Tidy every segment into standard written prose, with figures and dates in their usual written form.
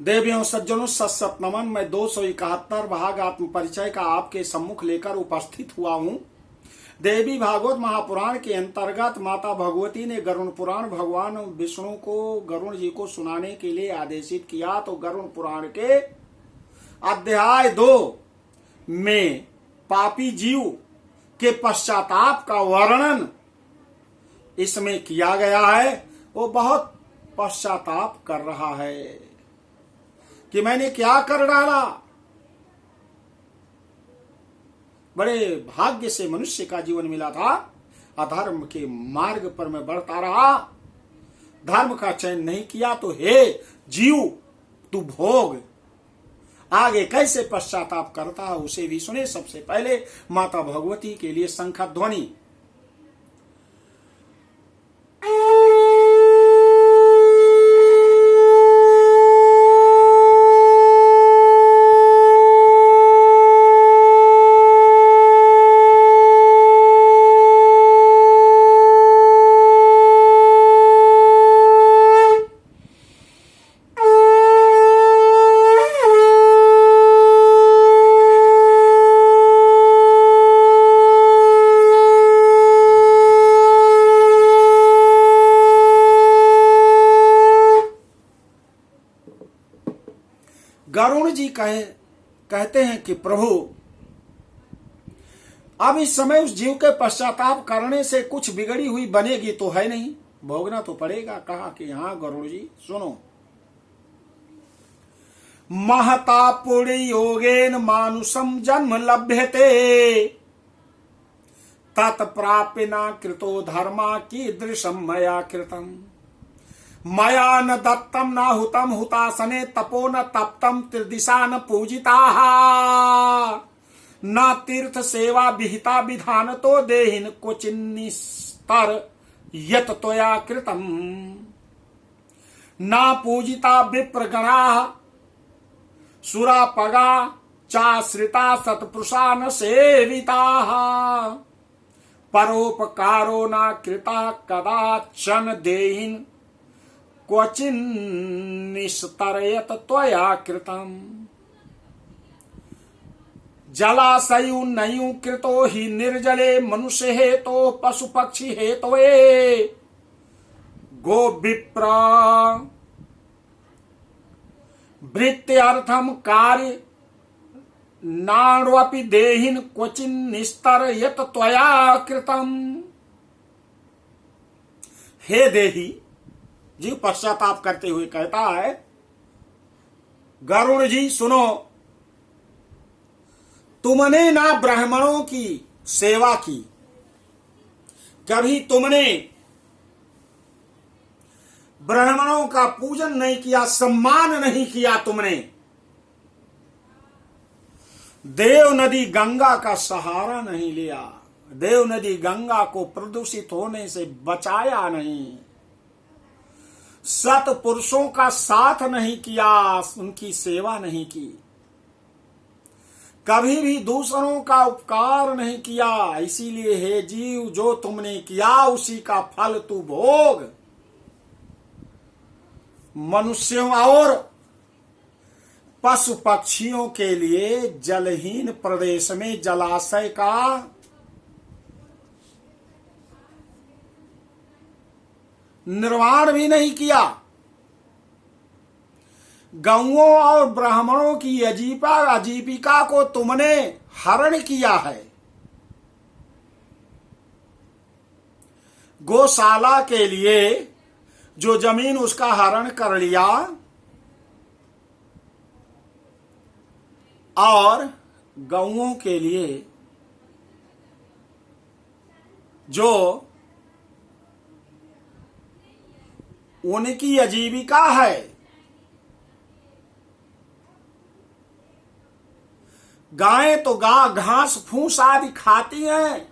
देवियों सज्जनों सत सत नमन। मैं 271 भाग आत्म परिचय का आपके सम्मुख लेकर उपस्थित हुआ हूँ। देवी भागवत महापुराण के अंतर्गत माता भगवती ने गरुण पुराण भगवान विष्णु को गरुण जी को सुनाने के लिए आदेशित किया। तो गरुण पुराण के अध्याय 2 में पापी जीव के पश्चाताप का वर्णन इसमें किया गया है। वो बहुत पश्चाताप कर रहा है कि मैंने क्या कर डाला। बड़े भाग्य से मनुष्य का जीवन मिला था, अधर्म के मार्ग पर मैं बढ़ता रहा, धर्म का चयन नहीं किया। तो हे जीव तू भोग। आगे कैसे पश्चाताप करता है उसे भी सुने। सबसे पहले माता भगवती के लिए शंख ध्वनि। गरुण जी कहते हैं कि प्रभु अब इस समय उस जीव के पश्चाताप करने से कुछ बिगड़ी हुई बनेगी तो है नहीं, भोगना तो पड़ेगा। कहा कि हाँ गरुण जी सुनो। महता पुण्य योगेन मानुषम जन्म लभ्यते तत्प्रापिना कृतो धर्मा कीदृशम मया कृतम। मया न दत्तम न हुतम हुतासने तपो न तप्तम त्रिदिशा न पूजिता न तीर्थ सेवा विहिता विधान तो देहिन क्वचिन्निस्तर यत त्वया कृतम। न पूजिता विप्रगणा सुरापगा चाश्रिता सत्पुरुषा न सेविता परोपकारो न कृता कदाचन देहिन क्वचिन्निस्तरयत त्वया कृतम। जलाशयुर्नयु कृतो हि निर्जले मनुष्य हेतो पशु पक्षी हेतवे गो विप्र वृत्त्यर्थम कार्य नाण्वपि देहिन क्वचिन्निस्तरयत त्वया कृतम। हे देही जीव पश्चाताप करते हुए कहता है, गरुण जी सुनो, तुमने ना ब्राह्मणों की सेवा की, कभी तुमने ब्राह्मणों का पूजन नहीं किया, सम्मान नहीं किया तुमने। देव नदी गंगा का सहारा नहीं लिया, देव नदी गंगा को प्रदूषित होने से बचाया नहीं, सत्पुरुषों का साथ नहीं किया, उनकी सेवा नहीं की, कभी भी दूसरों का उपकार नहीं किया। इसीलिए हे जीव जो तुमने किया उसी का फल तू भोग। मनुष्यों और पशु पक्षियों के लिए जलहीन प्रदेश में जलाशय का निर्माण भी नहीं किया। गौओं और ब्राह्मणों की आजीविका को तुमने हरण किया है। गौशाला के लिए जो जमीन उसका हरण कर लिया और गौओं के लिए जो उनकी आजीविका है, गायें तो घास फूस आदि खाती हैं,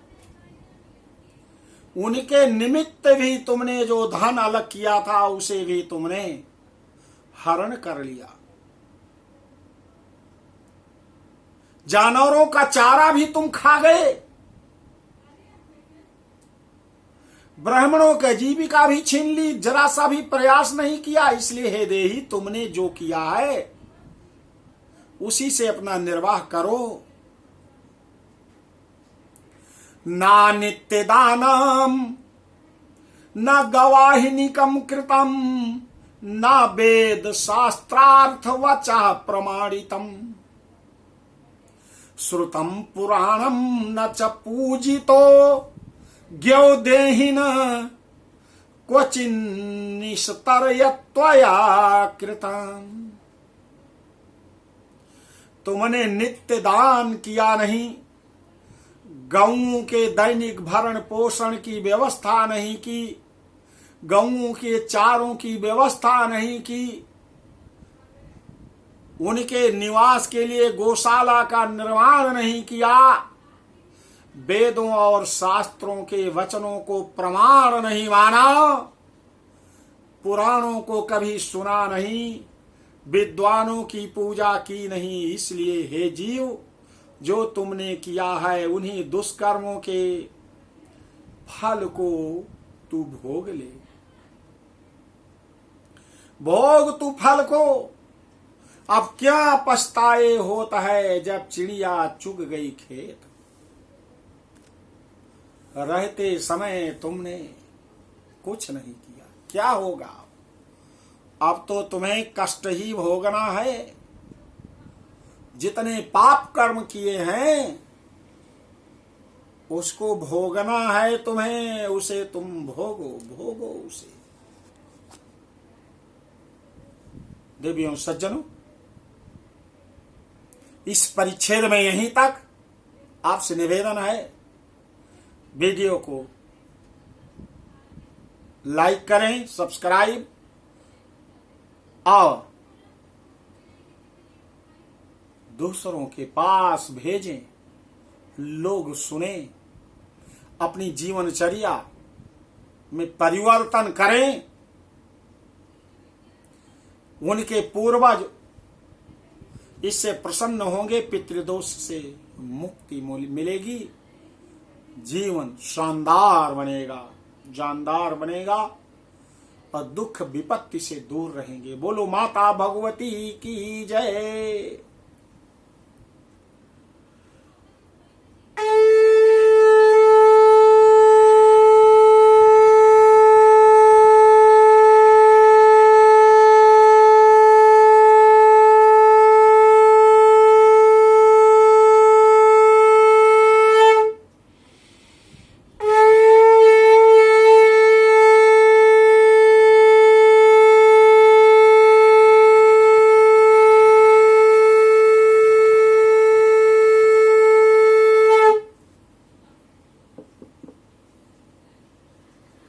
उनके निमित्त भी तुमने जो धन अलग किया था उसे भी तुमने हरण कर लिया। जानवरों का चारा भी तुम खा गए। ब्राह्मणों की जीविका भी छीन ली, जरा सा भी प्रयास नहीं किया। इसलिए हे देही, तुमने जो किया है उसी से अपना निर्वाह करो। ना नित्य दानम न गवाहिनिकम कृतम न वेद शास्त्रार्थ वचः प्रमाणितम श्रुतम पुराणम न च पूजितो ज्ञो देहिन क्वचिन्निस्तरयत्वया कृतम्। तुमने नित्य दान किया नहीं, गौओं के दैनिक भरण पोषण की व्यवस्था नहीं की, गौओं के चारों की व्यवस्था नहीं की, उनके निवास के लिए गौशाला का निर्माण नहीं किया, वेदों और शास्त्रों के वचनों को प्रमाण नहीं माना, पुराणों को कभी सुना नहीं, विद्वानों की पूजा की नहीं। इसलिए हे जीव, जो तुमने किया है उन्हीं दुष्कर्मों के फल को तू भोग ले। भोग तू फल को। अब क्या पछताए होता है जब चिड़िया चुग गई खेत। रहते समय तुमने कुछ नहीं किया, क्या होगा? अब तो तुम्हें कष्ट ही भोगना है। जितने पाप कर्म किए हैं उसको भोगना है तुम्हें, उसे तुम भोगो, भोगो उसे। देवियों सज्जनों, इस परिच्छेद में यहीं तक। आपसे निवेदन है, वीडियो को लाइक करें, सब्सक्राइब और दूसरों के पास भेजें, लोग सुने, अपनी जीवनचर्या में परिवर्तन करें। उनके पूर्वज इससे प्रसन्न होंगे, पितृदोष से मुक्ति मिलेगी, जीवन शानदार बनेगा, जानदार बनेगा और दुख विपत्ति से दूर रहेंगे। बोलो माता भगवती की जय।